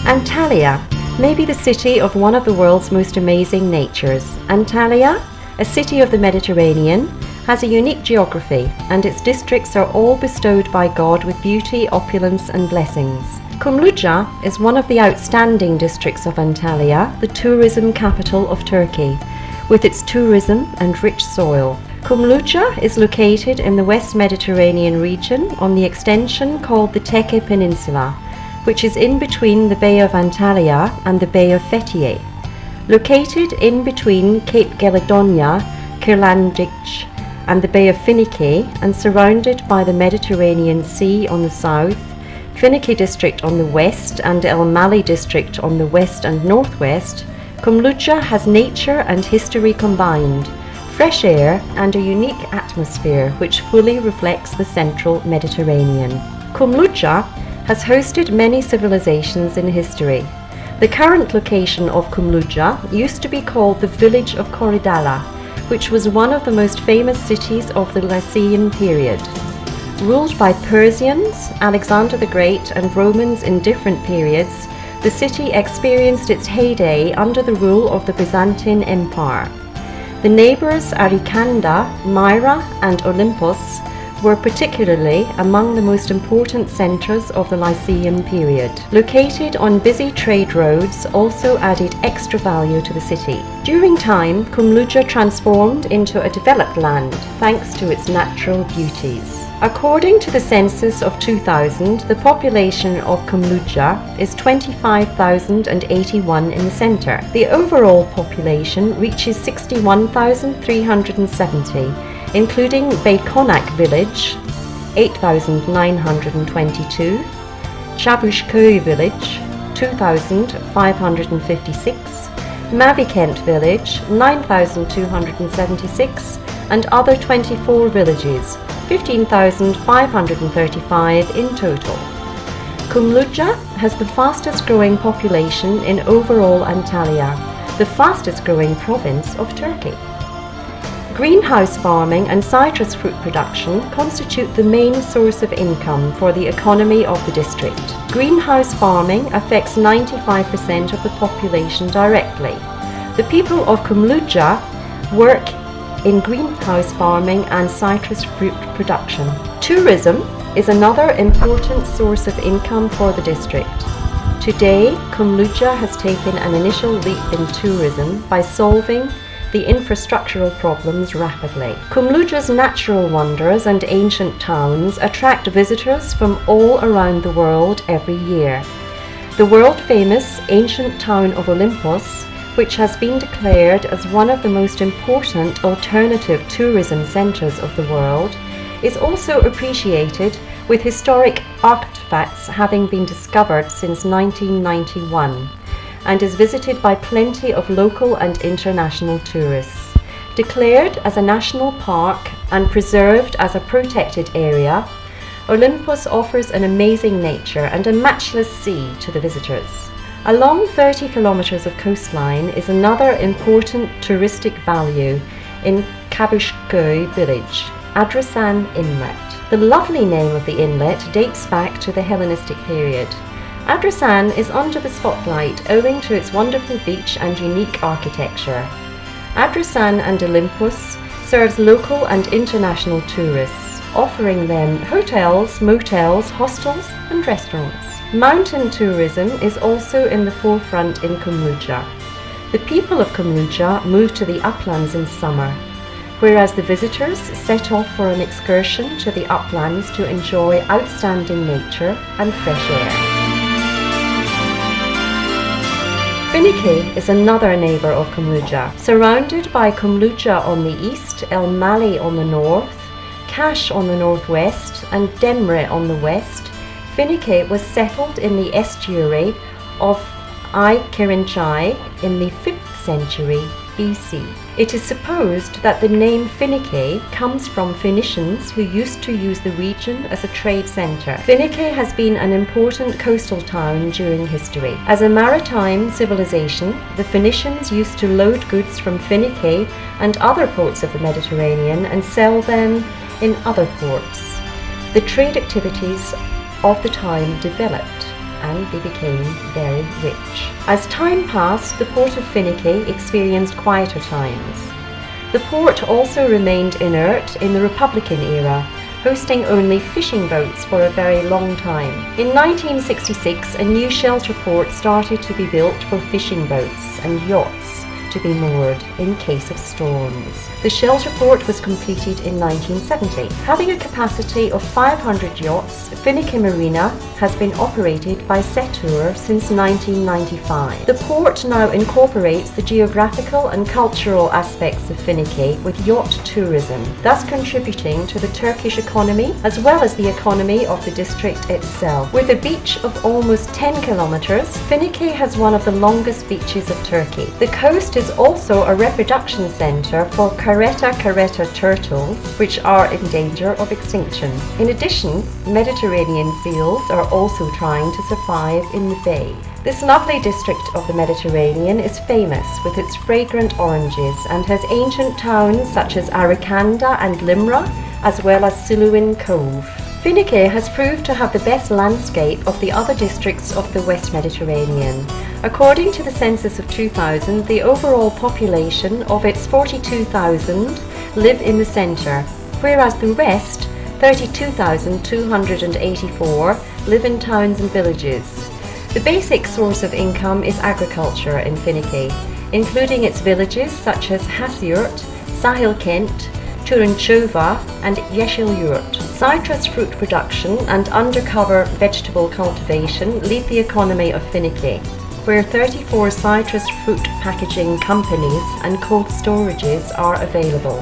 Antalya may be the city of one of the world's most amazing natures. Antalya, a city of the Mediterranean, has a unique geography, and its districts are all bestowed by God with beauty, opulence and blessings. Kumluca is one of the outstanding districts of Antalya, the tourism capital of Turkey, with its tourism and rich soil. Kumluca is located in the West Mediterranean region on the extension called the Teke Peninsula, which is in between the Bay of Antalya and the Bay of Fethiye. Located in between Cape Gelidonia, Kırlangıç, and the Bay of Finike, and surrounded by the Mediterranean Sea on the south, Finike district on the west, and El Mali district on the west and northwest, Kumluca has nature and history combined, fresh air and a unique atmosphere which fully reflects the central Mediterranean. Kumluca has hosted many civilizations in history. The current location of Kumluca used to be called the village of Korydallo, which was one of the most famous cities of the Lycian period. Ruled by Persians, Alexander the Great and Romans in different periods, the city experienced its heyday under the rule of the Byzantine Empire. The neighbors Arikanda, Myra and Olympos were particularly among the most important centers of the Lycian period. Located on busy trade roads also added extra value to the city. During time, Kumluca transformed into a developed land thanks to its natural beauties. According to the census of 2000, the population of Kumluca is 25,081 in the center. The overall population reaches 61,370, including Beykonak village, 8,922, Çavuşköy village, 2,556, Mavikent village, 9,276, and other 24 villages, 15,535 in total. Kumluca has the fastest growing population in overall Antalya, the fastest growing province of Turkey. Greenhouse farming and citrus fruit production constitute the main source of income for the economy of the district. Greenhouse farming affects 95% of the population directly. The people of Kumluca work in greenhouse farming and citrus fruit production. Tourism is another important source of income for the district. Today, Kumluca has taken an initial leap in tourism by solving the infrastructural problems rapidly. Kumluca's natural wonders and ancient towns attract visitors from all around the world every year. The world-famous ancient town of Olympos, which has been declared as one of the most important alternative tourism centers of the world, is also appreciated, with historic artifacts having been discovered since 1991. And is visited by plenty of local and international tourists. Declared as a national park and preserved as a protected area, Olympos offers an amazing nature and a matchless sea to the visitors. Along 30 kilometers of coastline is another important touristic value in Çavuşköy village, Adrasan Inlet. The lovely name of the inlet dates back to the Hellenistic period. Adrasan is under the spotlight owing to its wonderful beach and unique architecture. Adrasan and Olympos serves local and international tourists, offering them hotels, motels, hostels and restaurants. Mountain tourism is also in the forefront in Kumluca. The people of Kumluca move to the uplands in summer, whereas the visitors set off for an excursion to the uplands to enjoy outstanding nature and fresh air. Finike is another neighbour of Kumluca. Surrounded by Kumluca on the east, El Mali on the north, Kaş on the northwest and Demre on the west, Finike was settled in the estuary of Kirinçay in the 5th century BC. It is supposed that the name Finike comes from Phoenicians who used to use the region as a trade centre. Finike has been an important coastal town during history. As a maritime civilization, the Phoenicians used to load goods from Finike and other ports of the Mediterranean and sell them in other ports. The trade activities of the time developed. and they became very rich. As time passed, the port of Finike experienced quieter times. The port also remained inert in the Republican era, hosting only fishing boats for a very long time. In 1966, a new shelter port started to be built for fishing boats and yachts to be moored in case of storms. The shelter port was completed in 1970. Having a capacity of 500 yachts, Finike Marina has been operated by Setur since 1995. The port now incorporates the geographical and cultural aspects of Finike with yacht tourism, thus contributing to the Turkish economy as well as the economy of the district itself. With a beach of almost 10 kilometers, Finike has one of the longest beaches of Turkey. The coast is also a reproduction center for caretta turtles, which are in danger of extinction. In addition, Mediterranean seals are also trying to survive in the bay. This lovely district of the Mediterranean is famous with its fragrant oranges and has ancient towns such as Arakanda and Limra, as well as Siluin Cove. Finike has proved to have the best landscape of the other districts of the West Mediterranean. According to the census of 2000, the overall population of its 42,000 live in the centre, whereas the rest, 32,284, live in towns and villages. The basic source of income is agriculture in Finike, including its villages such as Hasyurt, Sahilkent, Turunçova and Yeşilyurt. Citrus fruit production and undercover vegetable cultivation lead the economy of Finike, where 34 citrus fruit packaging companies and cold storages are available.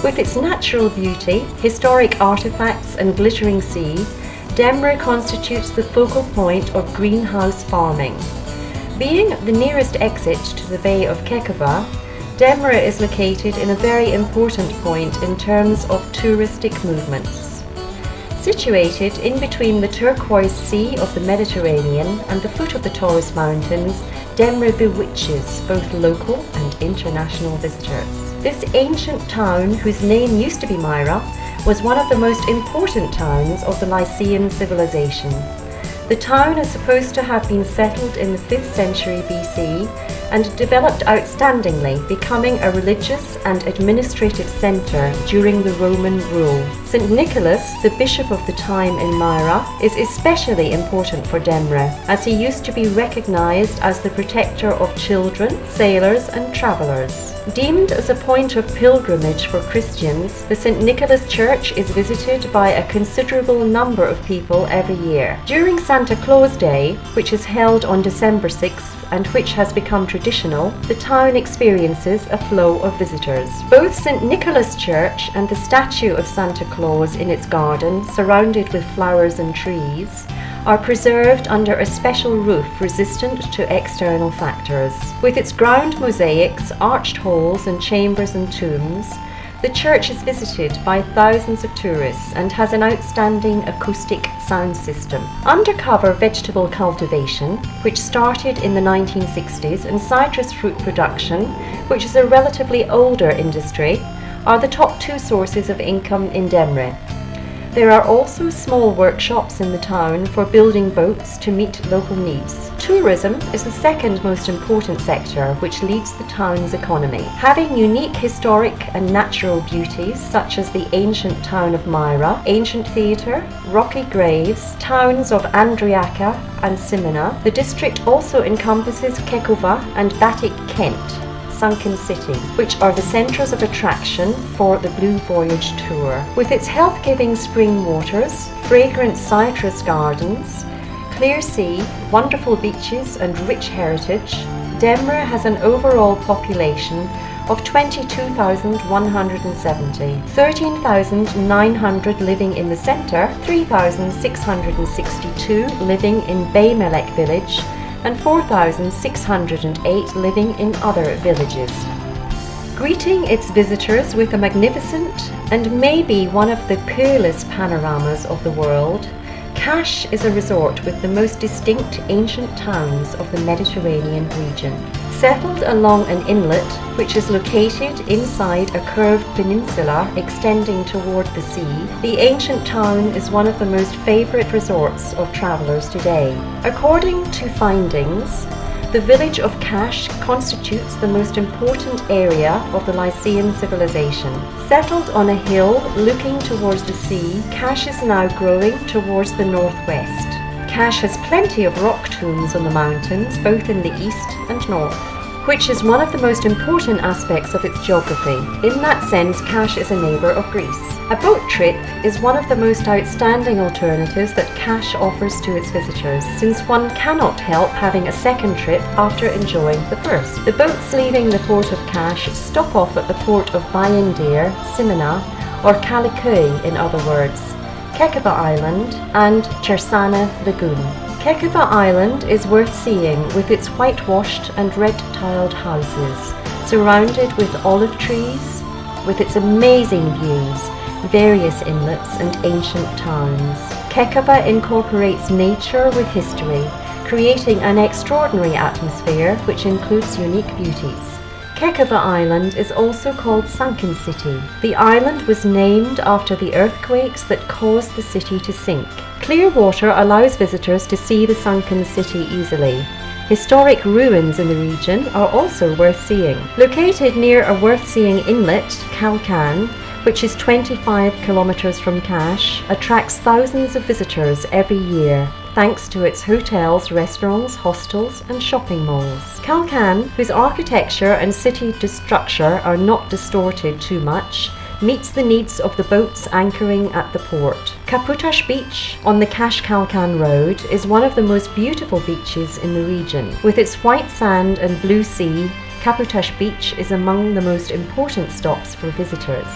With its natural beauty, historic artifacts and glittering sea, Demre constitutes the focal point of greenhouse farming. Being the nearest exit to the Bay of Kekova, Demre is located in a very important point in terms of touristic movements. Situated in between the turquoise sea of the Mediterranean and the foot of the Taurus Mountains, Demre bewitches both local and international visitors. This ancient town, whose name used to be Myra, was one of the most important towns of the Lycian civilization. The town is supposed to have been settled in the 5th century BC and developed outstandingly, becoming a religious and administrative centre during the Roman rule. St. Nicholas, the bishop of the time in Myra, is especially important for Demre, as he used to be recognised as the protector of children, sailors and travellers. Deemed as a point of pilgrimage for Christians, the St. Nicholas Church is visited by a considerable number of people every year. During Santa Claus Day, which is held on December 6th and which has become traditional, the town experiences a flow of visitors. Both St. Nicholas Church and the statue of Santa Claus in its garden, surrounded with flowers and trees, are preserved under a special roof resistant to external factors. With its ground mosaics, arched halls and chambers and tombs, The church is visited by thousands of tourists and has an outstanding acoustic sound system. Undercover vegetable cultivation, which started in the 1960s, and citrus fruit production, which is a relatively older industry, are the top two sources of income in Demre. There are also small workshops in the town for building boats to meet local needs. Tourism is the second most important sector which leads the town's economy. Having unique historic and natural beauties such as the ancient town of Myra, ancient theatre, rocky graves, towns of Andriaca and Simina, the district also encompasses Kekova and Batik Kent, Sunken City, which are the centres of attraction for the Blue Voyage tour. With its health-giving spring waters, fragrant citrus gardens, clear sea, wonderful beaches and rich heritage, Demre has an overall population of 22,170, 13,900 living in the centre, 3,662 living in Baymelek village, and 4,608 living in other villages. Greeting its visitors with a magnificent and maybe one of the peerless panoramas of the world, Kaş is a resort with the most distinct ancient towns of the Mediterranean region. Settled along an inlet which is located inside a curved peninsula extending toward the sea, the ancient town is one of the most favourite resorts of travellers today. According to findings, the village of Kaş constitutes the most important area of the Lycian civilization. Settled on a hill looking towards the sea, Kaş is now growing towards the northwest. Kaş has plenty of rock tombs on the mountains, both in the east and north, which is one of the most important aspects of its geography. In that sense, Kaş is a neighbour of Greece. A boat trip is one of the most outstanding alternatives that Kaş offers to its visitors, since one cannot help having a second trip after enjoying the first. The boats leaving the port of Kaş stop off at the port of Bayındır, Simina, or Kalıköy in other words, Kekova Island and Çersana Lagoon. Kekova Island is worth seeing with its whitewashed and red-tiled houses, surrounded with olive trees, with its amazing views, various inlets and ancient towns. Kekova incorporates nature with history, creating an extraordinary atmosphere which includes unique beauties. Kekova Island is also called Sunken City. The island was named after the earthquakes that caused the city to sink. Clear water allows visitors to see the sunken city easily. Historic ruins in the region are also worth seeing. Located near a worth-seeing inlet, Kalkan, which is 25 kilometers from Kaş, attracts thousands of visitors every year, thanks to its hotels, restaurants, hostels and shopping malls. Kalkan, whose architecture and city structure are not distorted too much, meets the needs of the boats anchoring at the port. Kaputaş Beach on the Kaş-Kalkan road is one of the most beautiful beaches in the region. With its white sand and blue sea, Kaputaş Beach is among the most important stops for visitors.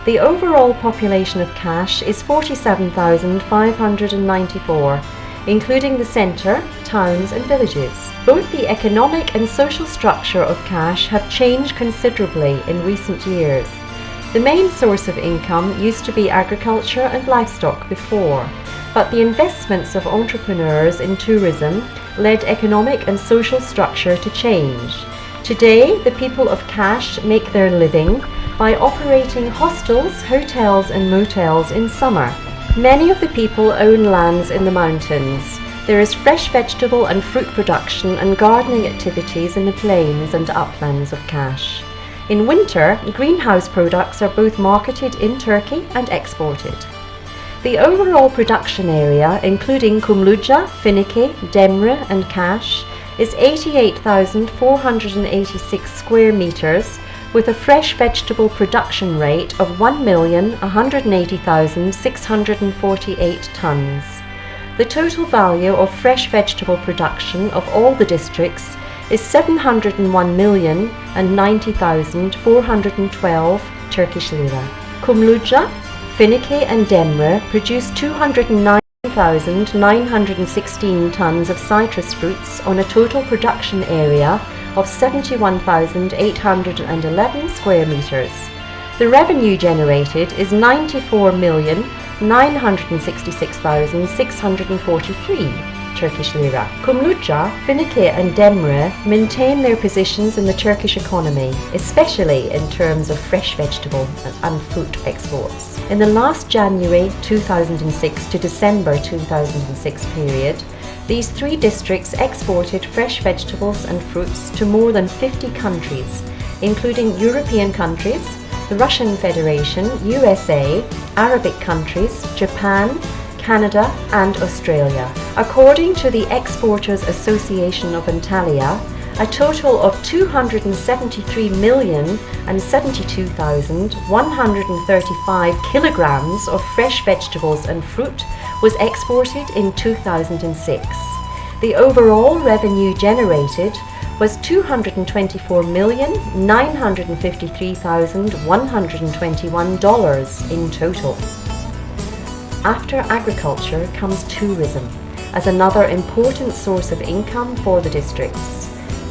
The overall population of Kaş is 47,594, including the centre, towns and villages. Both the economic and social structure of Kaş have changed considerably in recent years. The main source of income used to be agriculture and livestock before, but the investments of entrepreneurs in tourism led economic and social structure to change. Today, the people of Kaş make their living by operating hostels, hotels and motels in summer. Many of the people own lands in the mountains. There is fresh vegetable and fruit production and gardening activities in the plains and uplands of Kaş. In winter, greenhouse products are both marketed in Turkey and exported. The overall production area, including Kumluca, Finike, Demre and Kaş, is 88,486 square meters, with a fresh vegetable production rate of 1,180,648 tons. The total value of fresh vegetable production of all the districts is 701,090,412 Turkish lira. Kumluca, Finike and Demre produce 209,916 tons of citrus fruits on a total production area of 71,811 square meters. The revenue generated is 94,966,643 Turkish lira. Kumluca, Finike and Demre maintain their positions in the Turkish economy, especially in terms of fresh vegetable and fruit exports. In the last January 2006 to December 2006 period, these three districts exported fresh vegetables and fruits to more than 50 countries, including European countries, the Russian Federation, USA, Arabic countries, Japan, Canada and Australia. According to the Exporters Association of Antalya, a total of 273,072,135 kilograms of fresh vegetables and fruit was exported in 2006. The overall revenue generated was $224,953,121 in total. After agriculture comes tourism as another important source of income for the districts.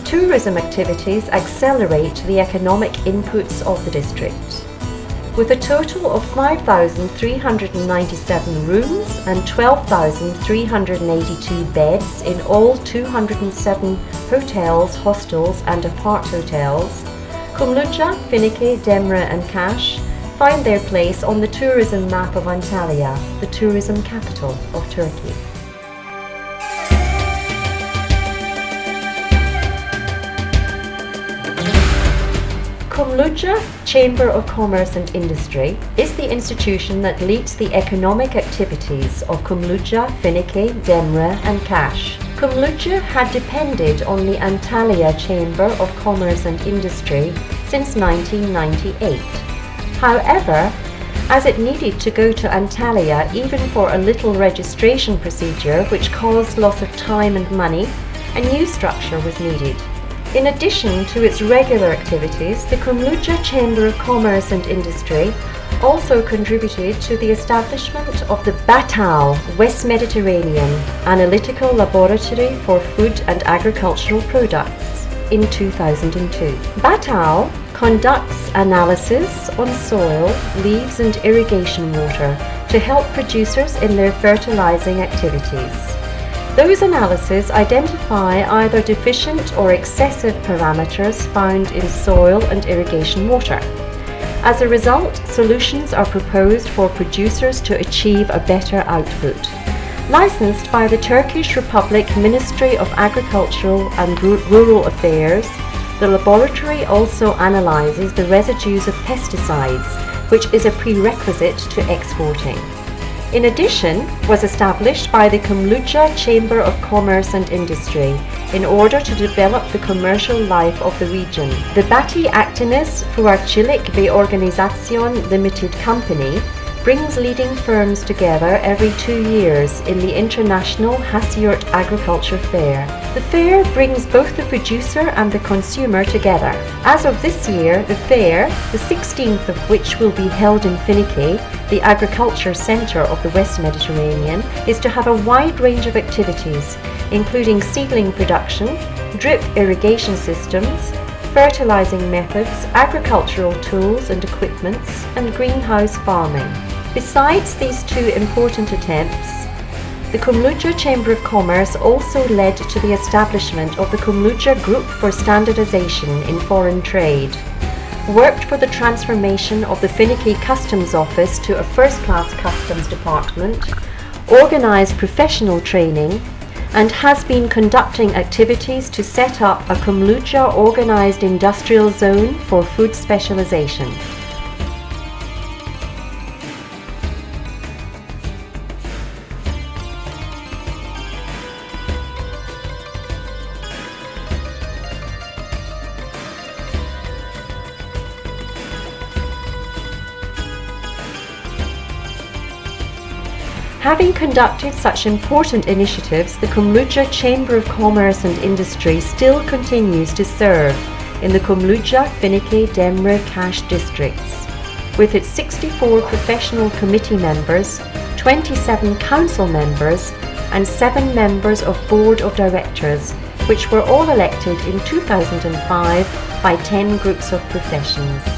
Tourism activities accelerate the economic inputs of the district. With a total of 5,397 rooms and 12,382 beds in all 207 hotels, hostels and apart hotels, Kumluca, Finike, Demre and Kaş find their place on the tourism map of Antalya, the tourism capital of Turkey. Kumluca Chamber of Commerce and Industry is the institution that leads the economic activities of Kumluca, Finike, Demre and Kaş. Kumluca had depended on the Antalya Chamber of Commerce and Industry since 1998. However, as it needed to go to Antalya even for a little registration procedure which caused loss of time and money, a new structure was needed. In addition to its regular activities, the Kumluca Chamber of Commerce and Industry also contributed to the establishment of the BATAL West Mediterranean Analytical Laboratory for Food and Agricultural Products in 2002. BATAL conducts analysis on soil, leaves and irrigation water to help producers in their fertilizing activities. Those analyses identify either deficient or excessive parameters found in soil and irrigation water. As a result, solutions are proposed for producers to achieve a better output. Licensed by the Turkish Republic Ministry of Agricultural and Rural Affairs, the laboratory also analyzes the residues of pesticides, which is a prerequisite to exporting. In addition, was established by the Kumluca Chamber of Commerce and Industry in order to develop the commercial life of the region. The Bati Akdeniz Fuarçılık ve Organizasyon Limited Company brings leading firms together every 2 years in the International Hasyurt Agriculture Fair. The fair brings both the producer and the consumer together. As of this year, the fair, the 16th of which will be held in Finike, the agriculture centre of the West Mediterranean, is to have a wide range of activities, including seedling production, drip irrigation systems, fertilizing methods, agricultural tools and equipments, and greenhouse farming. Besides these two important attempts, the Kumluca Chamber of Commerce also led to the establishment of the Kumluca Group for Standardization in Foreign Trade, worked for the transformation of the Finike Customs Office to a first-class customs department, organized professional training, and has been conducting activities to set up a Kumluca organized industrial zone for food specialization. Having conducted such important initiatives, the Kumluca Chamber of Commerce and Industry still continues to serve in the Kumluca, Finike, Demre, Kaş districts, with its 64 professional committee members, 27 council members, and 7 members of board of directors, which were all elected in 2005 by 10 groups of professions.